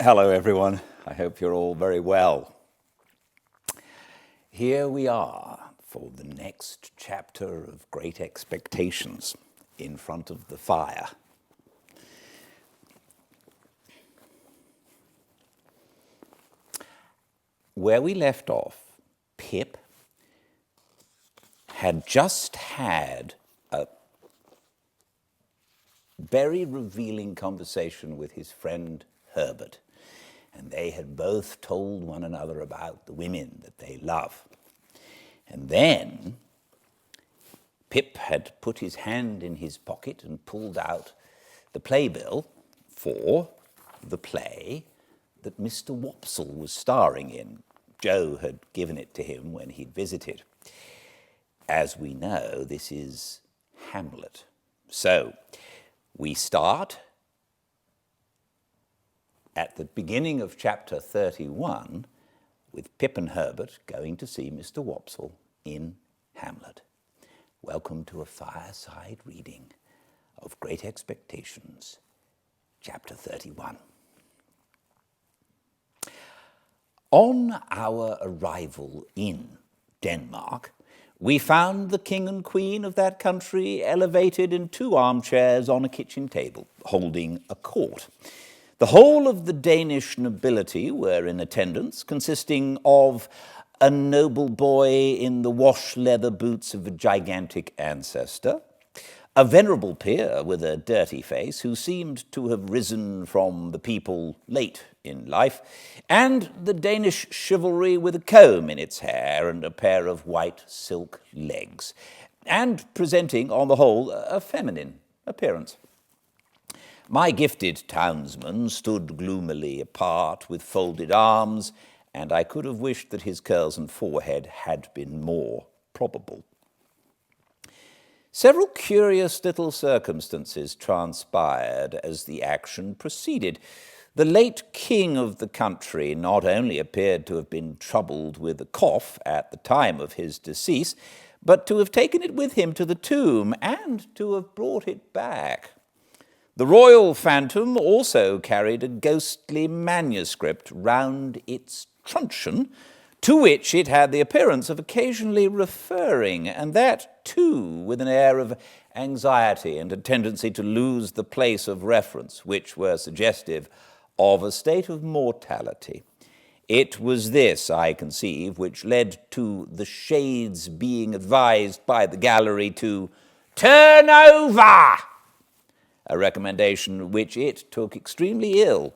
Hello everyone, I hope you're all very well. Here we are for the next chapter of Great Expectations in front of the fire. Where we left off, Pip had just had a very revealing conversation with his friend Herbert, and they had both told one another about the women that they love. And then Pip had put his hand in his pocket and pulled out the playbill for the play that Mr. Wopsle was starring in. Joe had given it to him when he'd visited. As we know, this is Hamlet. So we start at the beginning of chapter 31 with Pip and Herbert going to see Mr. Wopsle in Hamlet. Welcome to a fireside reading of Great Expectations, chapter 31. On our arrival in Denmark, we found the king and queen of that country elevated in 2 armchairs on a kitchen table, holding a court. The whole of the Danish nobility were in attendance, consisting of a noble boy in the wash-leather boots of a gigantic ancestor, a venerable peer with a dirty face who seemed to have risen from the people late in life, and the Danish chivalry with a comb in its hair and a pair of white silk legs, and presenting, on the whole, a feminine appearance. My gifted townsman stood gloomily apart with folded arms, and I could have wished that his curls and forehead had been more probable. Several curious little circumstances transpired as the action proceeded. The late king of the country not only appeared to have been troubled with a cough at the time of his decease, but to have taken it with him to the tomb and to have brought it back. The royal phantom also carried a ghostly manuscript round its truncheon, to which it had the appearance of occasionally referring, and that, too, with an air of anxiety and a tendency to lose the place of reference, which were suggestive of a state of mortality. It was this, I conceive, which led to the shades being advised by the gallery to turn over, a recommendation which it took extremely ill.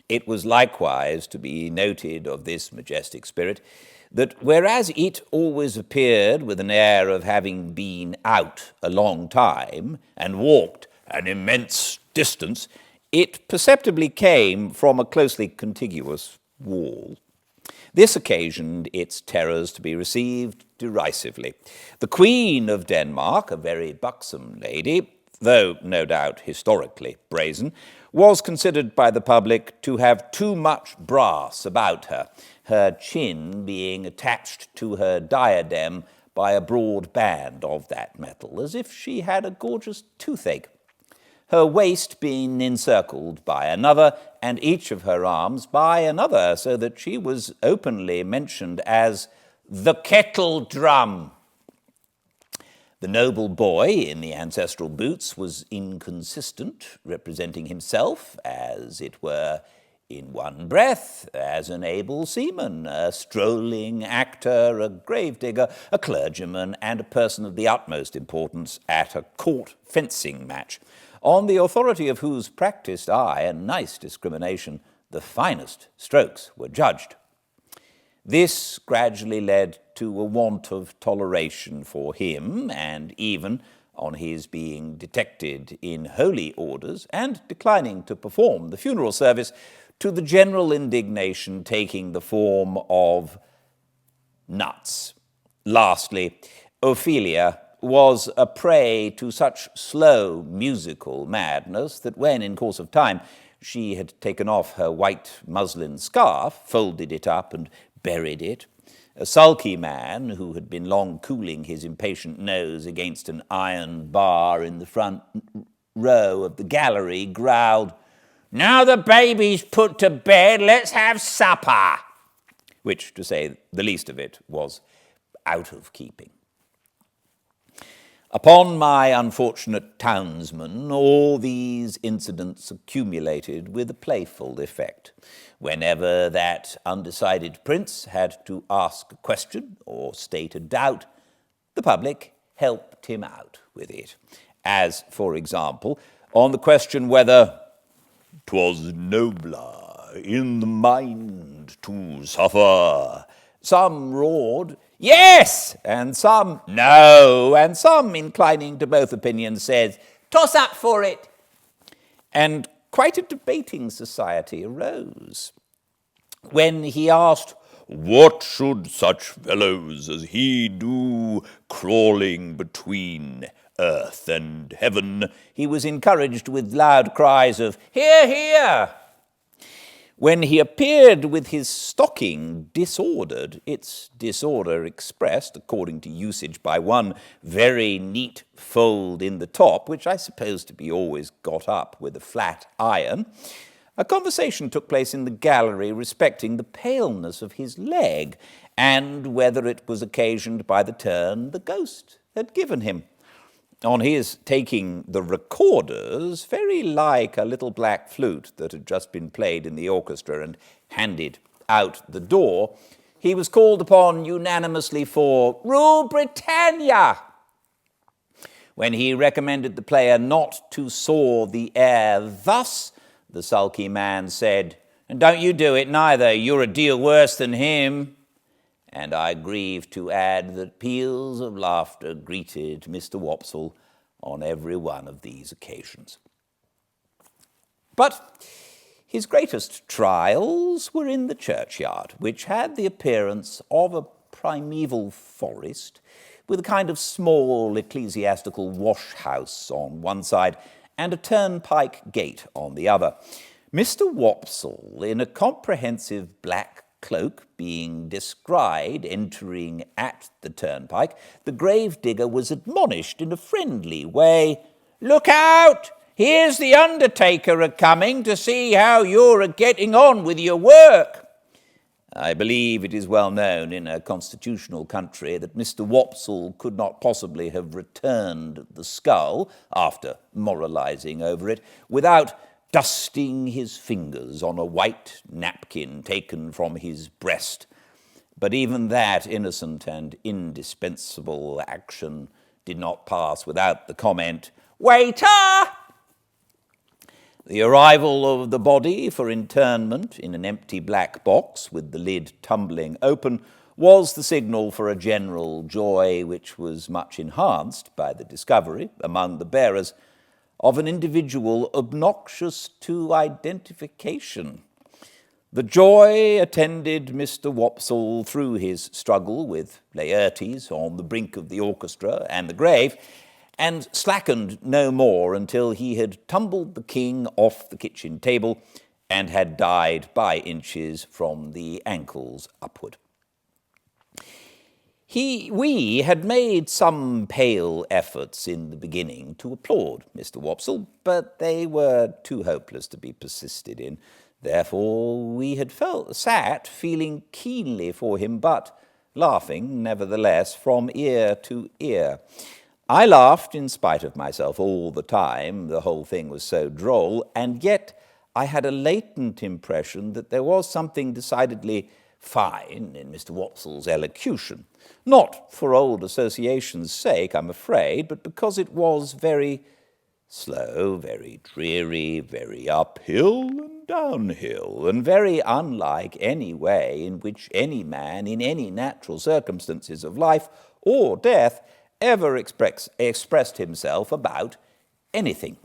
It was likewise to be noted of this majestic spirit that whereas it always appeared with an air of having been out a long time and walked an immense distance, it perceptibly came from a closely contiguous wall. This occasioned its terrors to be received derisively. The Queen of Denmark, a very buxom lady, though no doubt historically brazen, was considered by the public to have too much brass about her, her chin being attached to her diadem by a broad band of that metal, as if she had a gorgeous toothache, her waist being encircled by another, and each of her arms by another, so that she was openly mentioned as the kettle drum. The noble boy in the ancestral boots was inconsistent, representing himself, as it were, in one breath, as an able seaman, a strolling actor, a gravedigger, a clergyman, and a person of the utmost importance at a court fencing match, on the authority of whose practised eye and nice discrimination the finest strokes were judged. This gradually led to a want of toleration for him, and even on his being detected in holy orders and declining to perform the funeral service, to the general indignation taking the form of nuts. Lastly, Ophelia was a prey to such slow musical madness that when, in course of time, she had taken off her white muslin scarf, folded it up, and buried it, a sulky man who had been long cooling his impatient nose against an iron bar in the front row of the gallery growled, "Now the baby's put to bed, let's have supper," which, to say the least of it, was out of keeping. Upon my unfortunate townsman, all these incidents accumulated with a playful effect. Whenever that undecided prince had to ask a question or state a doubt, the public helped him out with it. As, for example, on the question whether "'twas nobler in the mind to suffer," some roared, "Yes!" and some, "No!" and some, inclining to both opinions, said, "Toss up for it!" And quite a debating society arose. When he asked, "What should such fellows as he do, crawling between earth and heaven?" he was encouraged with loud cries of "Hear, hear!" When he appeared with his stocking disordered, its disorder expressed, according to usage, by one very neat fold in the top, which I suppose to be always got up with a flat iron, a conversation took place in the gallery respecting the paleness of his leg, and whether it was occasioned by the turn the ghost had given him. On his taking the recorders, very like a little black flute that had just been played in the orchestra and handed out the door, he was called upon unanimously for "Rule Britannia." When he recommended the player not to saw the air thus, the sulky man said, "And don't you do it neither, you're a deal worse than him." And I grieve to add that peals of laughter greeted Mr. Wopsle on every one of these occasions. But his greatest trials were in the churchyard, which had the appearance of a primeval forest, with a kind of small ecclesiastical wash-house on one side and a turnpike gate on the other. Mr. Wopsle, in a comprehensive black cloak, being descried entering at the turnpike, the gravedigger was admonished in a friendly way, "Look out! Here's the undertaker a-coming to see how you're a-getting on with your work." I believe it is well known in a constitutional country that Mr. Wopsle could not possibly have returned the skull, after moralizing over it, without dusting his fingers on a white napkin taken from his breast. But even that innocent and indispensable action did not pass without the comment, "Waiter!" The arrival of the body for interment in an empty black box with the lid tumbling open was the signal for a general joy which was much enhanced by the discovery, among the bearers, of an individual obnoxious to identification. The joy attended Mr. Wopsle through his struggle with Laertes on the brink of the orchestra and the grave, and slackened no more until he had tumbled the king off the kitchen table and had died by inches from the ankles upward. We had made some pale efforts in the beginning to applaud Mr. Wopsle, but they were too hopeless to be persisted in. Therefore we had sat feeling keenly for him, but laughing, nevertheless, from ear to ear. I laughed in spite of myself all the time, the whole thing was so droll, and yet I had a latent impression that there was something decidedly fine in Mr. Wopsle's elocution. Not for old association's sake, I'm afraid, but because it was very slow, very dreary, very uphill and downhill, and very unlike any way in which any man in any natural circumstances of life or death ever expressed himself about anything.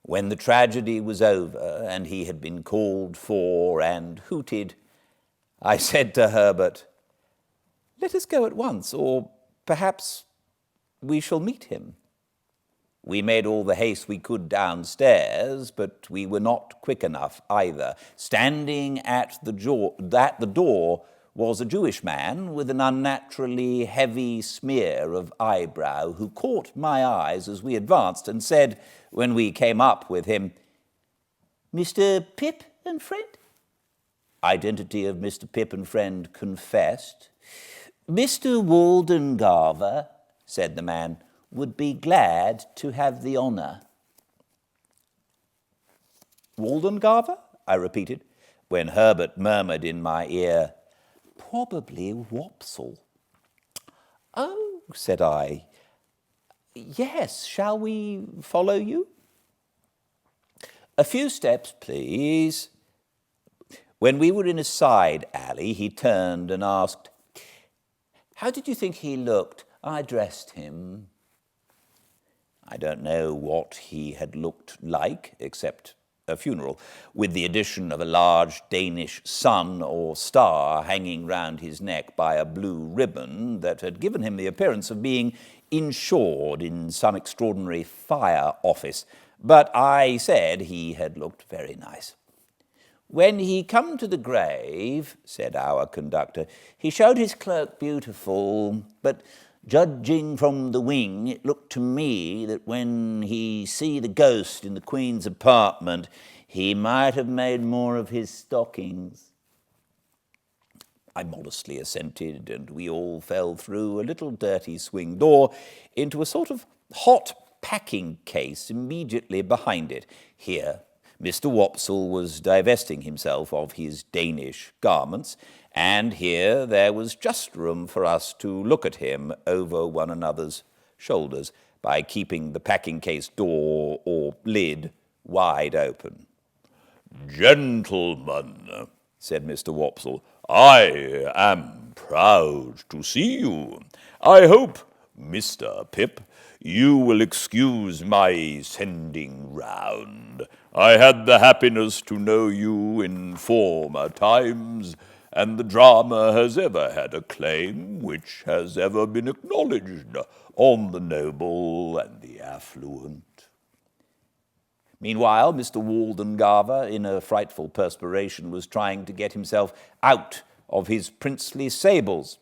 When the tragedy was over and he had been called for and hooted, I said to Herbert, "Let us go at once, or perhaps we shall meet him." We made all the haste we could downstairs, but we were not quick enough either. Standing at the door was a Jewish man with an unnaturally heavy smear of eyebrow, who caught my eyes as we advanced and said, when we came up with him, Mr. Pip and friend? Identity of Mr. Pip and friend confessed. Mr. Waldengarver, said the man, would be glad to have the honour. Waldengarver? I repeated, when Herbert murmured in my ear, probably Wopsle. Oh, said I, yes, shall we follow you? A few steps, please. When we were in a side alley, he turned and asked, how did you think he looked? I dressed him. I don't know what he had looked like, except a funeral, with the addition of a large Danish sun or star hanging round his neck by a blue ribbon that had given him the appearance of being insured in some extraordinary fire office. But I said he had looked very nice. When he come to the grave, said our conductor, he showed his cloak beautiful, but judging from the wing, it looked to me that when he see the ghost in the Queen's apartment, he might have made more of his stockings. I modestly assented, and we all fell through a little dirty swing door into a sort of hot packing case immediately behind it. Here, Mr. Wopsle was divesting himself of his Danish garments, and here there was just room for us to look at him over one another's shoulders by keeping the packing case door or lid wide open. Gentlemen, said Mr. Wopsle, I am proud to see you. I hope, Mr. Pip, you will excuse my sending round. I had the happiness to know you in former times, and the drama has ever had a claim which has ever been acknowledged on the noble and the affluent. Meanwhile, Mr. Waldengarver, in a frightful perspiration, was trying to get himself out of his princely sables.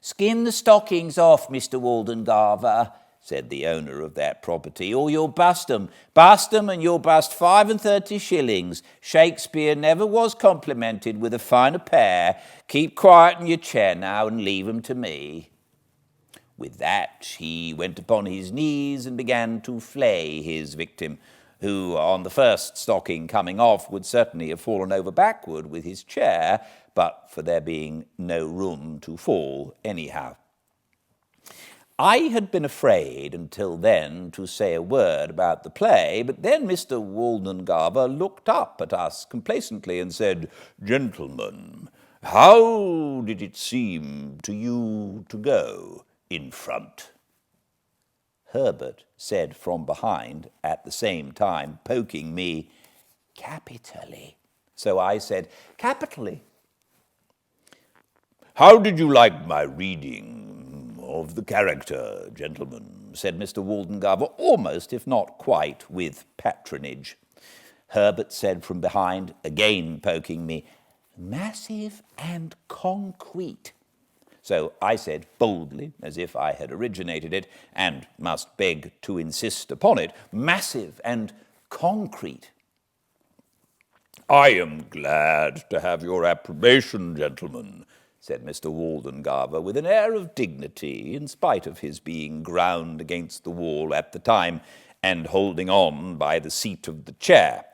Skin the stockings off, Mr. Waldengarver, said the owner of that property, or you'll bust 'em. Bust 'em and you'll bust 35 shillings. Shakespeare never was complimented with a finer pair. Keep quiet in your chair now and leave 'em to me. With that, he went upon his knees and began to flay his victim, who, on the first stocking coming off, would certainly have fallen over backward with his chair, but for there being no room to fall anyhow. I had been afraid until then to say a word about the play, but then Mr. Waldengarver looked up at us complacently and said, Gentlemen, how did it seem to you to go in front? Herbert said from behind, at the same time poking me, Capitally. So I said, Capitally. How did you like my reading of the character, gentlemen? Said Mr. Waldengarver, almost, if not quite, with patronage. Herbert said from behind, again poking me, Massive and concrete. So I said boldly, as if I had originated it, and must beg to insist upon it, massive and concrete. I am glad to have your approbation, gentlemen, said Mr. Waldengarver, with an air of dignity, in spite of his being ground against the wall at the time, and holding on by the seat of the chair.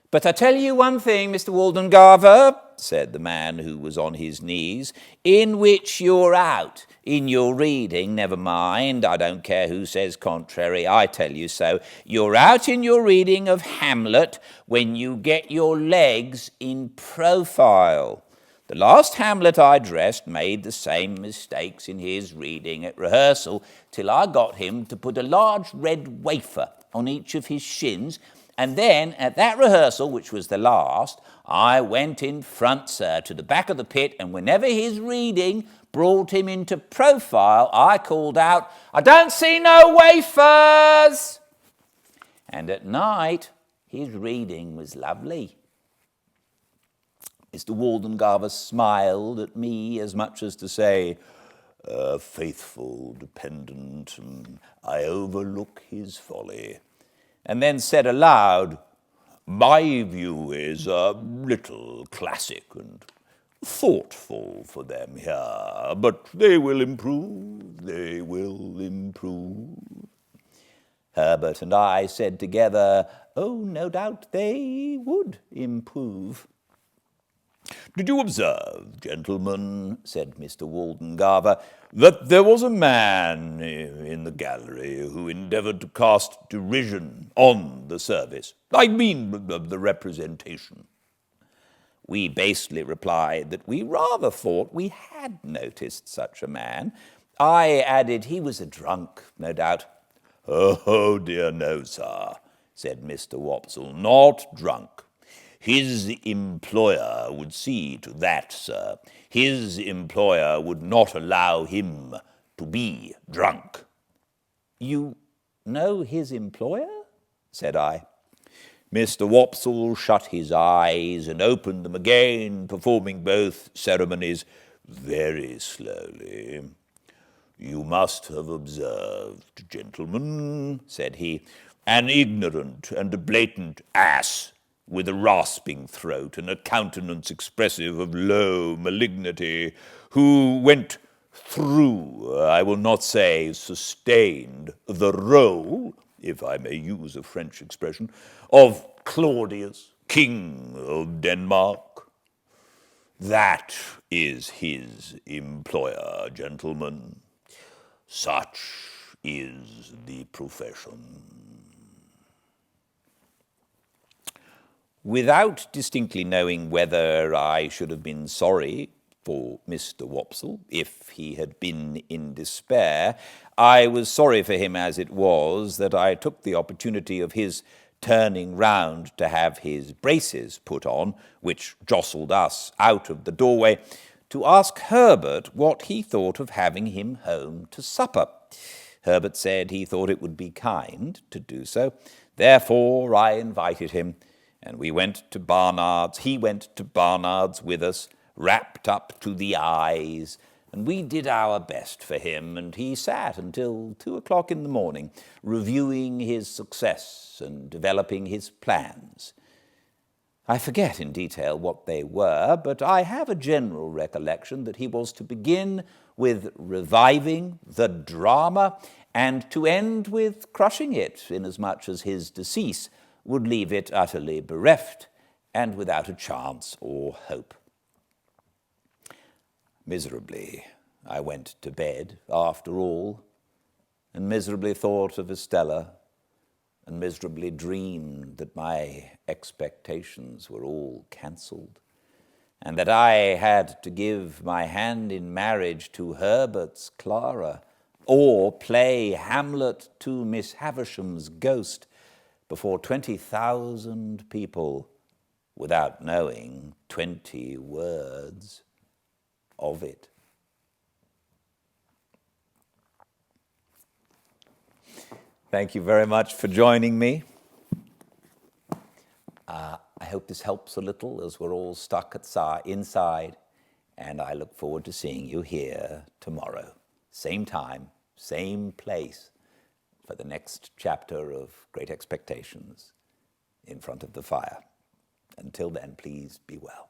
But I tell you one thing, Mr. Waldengarver, said the man who was on his knees, in which you're out in your reading, never mind, I don't care who says contrary, I tell you so, you're out in your reading of Hamlet when you get your legs in profile. The last Hamlet I dressed made the same mistakes in his reading at rehearsal till I got him to put a large red wafer on each of his shins. And then, at that rehearsal, which was the last, I went in front, sir, to the back of the pit, and whenever his reading brought him into profile, I called out, I don't see no wafers! And at night, his reading was lovely. Mr. Waldengarver smiled at me as much as to say, faithful dependent, I overlook his folly. And then said aloud, My view is a little classic and thoughtful for them here, but they will improve, they will improve. Herbert and I said together, oh, no doubt they would improve. Did you observe, gentlemen, said Mr. Waldengarver, that there was a man in the gallery who endeavoured to cast derision on the service? I mean the representation. We basely replied that we rather thought we had noticed such a man. I added he was a drunk, no doubt. Oh, dear, no, sir, said Mr. Wopsle, not drunk. His employer would see to that, sir. His employer would not allow him to be drunk. You know his employer? Said I. Mr. Wopsle shut his eyes and opened them again, performing both ceremonies very slowly. You must have observed, gentlemen, said he, an ignorant and a blatant ass, with a rasping throat and a countenance expressive of low malignity, who went through, I will not say sustained, the role, if I may use a French expression, of Claudius, King of Denmark. That is his employer, gentlemen. Such is the profession. Without distinctly knowing whether I should have been sorry for Mr. Wopsle if he had been in despair, I was sorry for him as it was that I took the opportunity of his turning round to have his braces put on, which jostled us out of the doorway, to ask Herbert what he thought of having him home to supper. Herbert said he thought it would be kind to do so. Therefore I invited him, and we went to Barnard's. He went to Barnard's with us, wrapped up to the eyes, and we did our best for him, and he sat until 2 o'clock in the morning, reviewing his success and developing his plans. I forget in detail what they were, but I have a general recollection that he was to begin with reviving the drama and to end with crushing it, inasmuch as his decease would leave it utterly bereft and without a chance or hope. Miserably I went to bed, after all, and miserably thought of Estella, and miserably dreamed that my expectations were all cancelled, and that I had to give my hand in marriage to Herbert's Clara, or play Hamlet to Miss Havisham's ghost before 20,000 people without knowing 20 words of it. Thank you very much for joining me. I hope this helps a little as we're all stuck inside, and I look forward to seeing you here tomorrow. Same time, same place, for the next chapter of Great Expectations in front of the fire. Until then, please be well.